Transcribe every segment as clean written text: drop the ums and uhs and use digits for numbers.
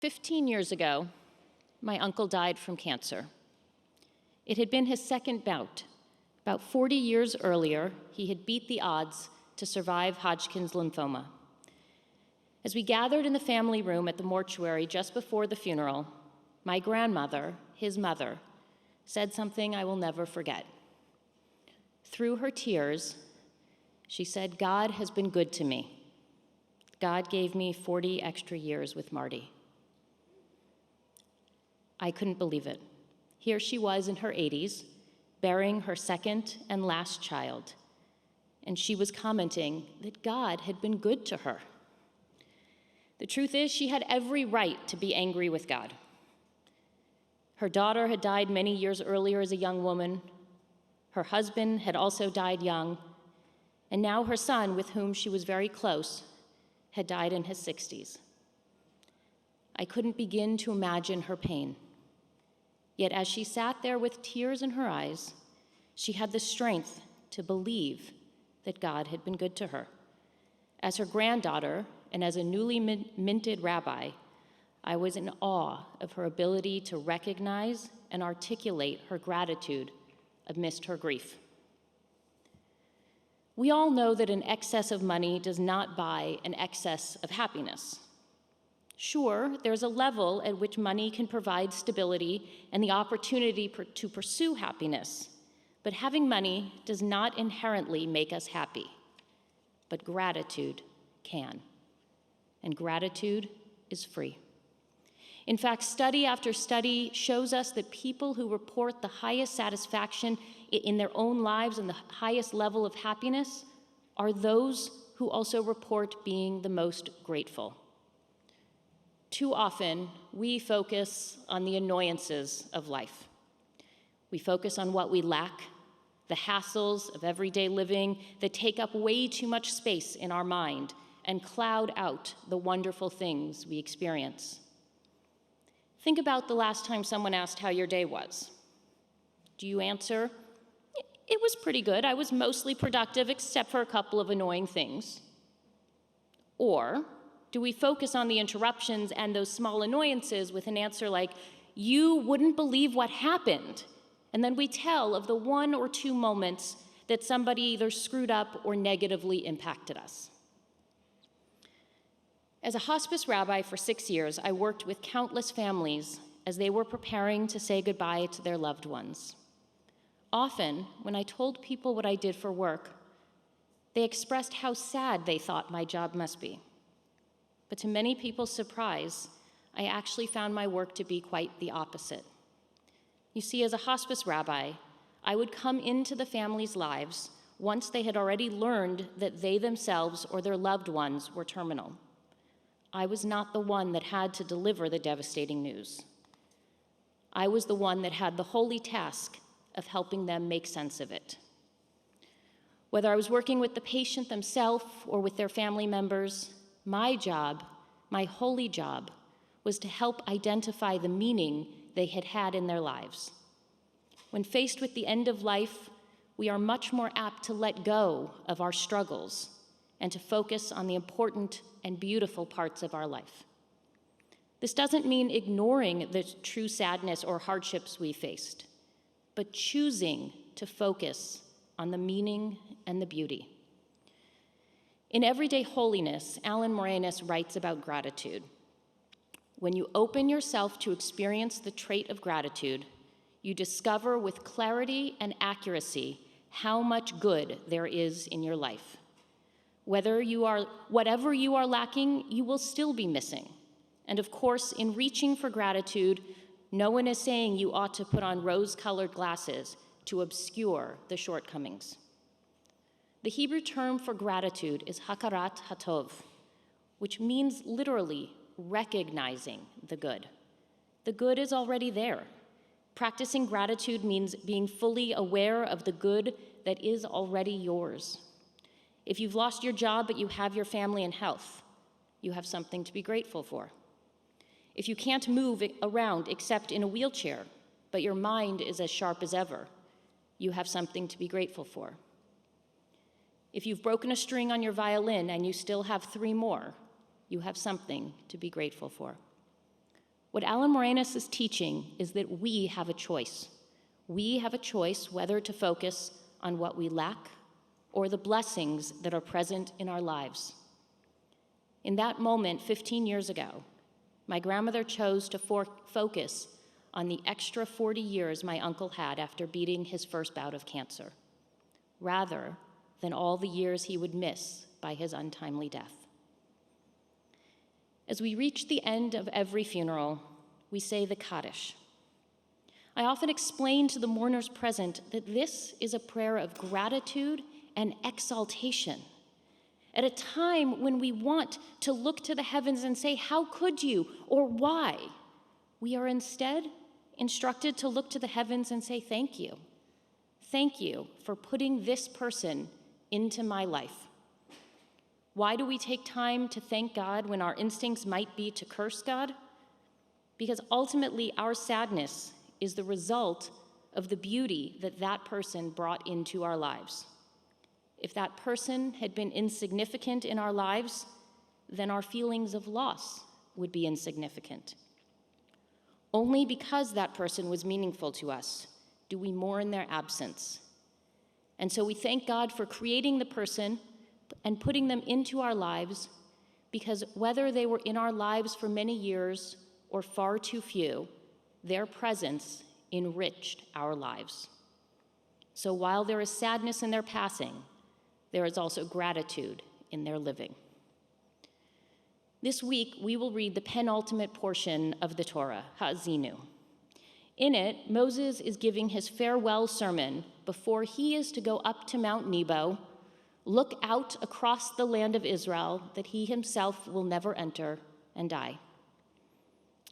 15 years ago, my uncle died from cancer. It had been his second bout. About 40 years earlier, he had beat the odds to survive Hodgkin's lymphoma. As we gathered in the family room at the mortuary just before the funeral, my grandmother, his mother, said something I will never forget. Through her tears, she said, "God has been good to me. God gave me 40 extra years with Marty." I couldn't believe it. Here she was in her 80s, bearing her second and last child, and she was commenting that God had been good to her. The truth is, she had every right to be angry with God. Her daughter had died many years earlier as a young woman. Her husband had also died young, and now her son, with whom she was very close, had died in his 60s. I couldn't begin to imagine her pain. Yet as she sat there with tears in her eyes, she had the strength to believe that God had been good to her. As her granddaughter and as a newly minted rabbi, I was in awe of her ability to recognize and articulate her gratitude amidst her grief. We all know that an excess of money does not buy an excess of happiness. Sure, there's a level at which money can provide stability and the opportunity to pursue happiness, but having money does not inherently make us happy. But gratitude can, and gratitude is free. In fact, study after study shows us that people who report the highest satisfaction in their own lives and the highest level of happiness are those who also report being the most grateful. Too often, we focus on the annoyances of life. We focus on what we lack, the hassles of everyday living that take up way too much space in our mind and cloud out the wonderful things we experience. Think about the last time someone asked how your day was. Do you answer, "It was pretty good. I was mostly productive except for a couple of annoying things"? Or do we focus on the interruptions and those small annoyances with an answer like, "You wouldn't believe what happened"? And then we tell of the one or two moments that somebody either screwed up or negatively impacted us. As a hospice rabbi for 6 years, I worked with countless families as they were preparing to say goodbye to their loved ones. Often, when I told people what I did for work, they expressed how sad they thought my job must be. But to many people's surprise, I actually found my work to be quite the opposite. You see, as a hospice rabbi, I would come into the families' lives once they had already learned that they themselves or their loved ones were terminal. I was not the one that had to deliver the devastating news. I was the one that had the holy task of helping them make sense of it. Whether I was working with the patient themselves or with their family members, my job, my holy job, was to help identify the meaning they had had in their lives. When faced with the end of life, we are much more apt to let go of our struggles and to focus on the important and beautiful parts of our life. This doesn't mean ignoring the true sadness or hardships we faced, but choosing to focus on the meaning and the beauty. In Everyday Holiness, Alan Moranis writes about gratitude. When you open yourself to experience the trait of gratitude, you discover with clarity and accuracy how much good there is in your life. Whatever you are lacking, you will still be missing. And of course, in reaching for gratitude, no one is saying you ought to put on rose-colored glasses to obscure the shortcomings. The Hebrew term for gratitude is hakarat hatov, which means literally recognizing the good. The good is already there. Practicing gratitude means being fully aware of the good that is already yours. If you've lost your job but you have your family and health, you have something to be grateful for. If you can't move around except in a wheelchair, but your mind is as sharp as ever, you have something to be grateful for. If you've broken a string on your violin and you still have 3 more, you have something to be grateful for. What Alan Moranis is teaching is that we have a choice. We have a choice whether to focus on what we lack or the blessings that are present in our lives. In that moment, 15 years ago, my grandmother chose to focus on the extra 40 years my uncle had after beating his first bout of cancer, rather than all the years he would miss by his untimely death. As we reach the end of every funeral, we say the Kaddish. I often explain to the mourners present that this is a prayer of gratitude and exaltation. At a time when we want to look to the heavens and say, "How could you?" or "Why?" we are instead instructed to look to the heavens and say, "Thank you. Thank you for putting this person into my life." Why do we take time to thank God when our instincts might be to curse God? Because ultimately our sadness is the result of the beauty that that person brought into our lives. If that person had been insignificant in our lives, then our feelings of loss would be insignificant. Only because that person was meaningful to us do we mourn their absence. And so we thank God for creating the person and putting them into our lives, because whether they were in our lives for many years or far too few, their presence enriched our lives. So while there is sadness in their passing, there is also gratitude in their living. This week, we will read the penultimate portion of the Torah, Ha'azinu. In it, Moses is giving his farewell sermon before he is to go up to Mount Nebo, look out across the land of Israel that he himself will never enter, and die.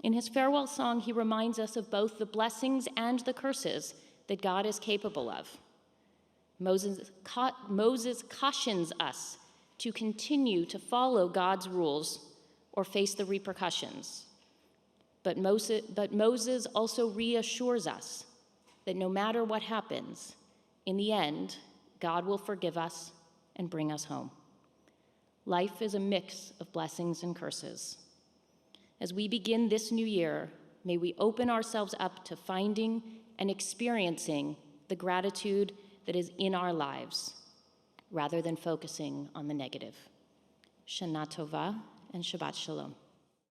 In his farewell song, he reminds us of both the blessings and the curses that God is capable of. Moses cautions us to continue to follow God's rules or face the repercussions. But Moses also reassures us that no matter what happens, in the end, God will forgive us and bring us home. Life is a mix of blessings and curses. As we begin this new year, may we open ourselves up to finding and experiencing the gratitude that is in our lives, rather than focusing on the negative. Shana Tova and Shabbat Shalom.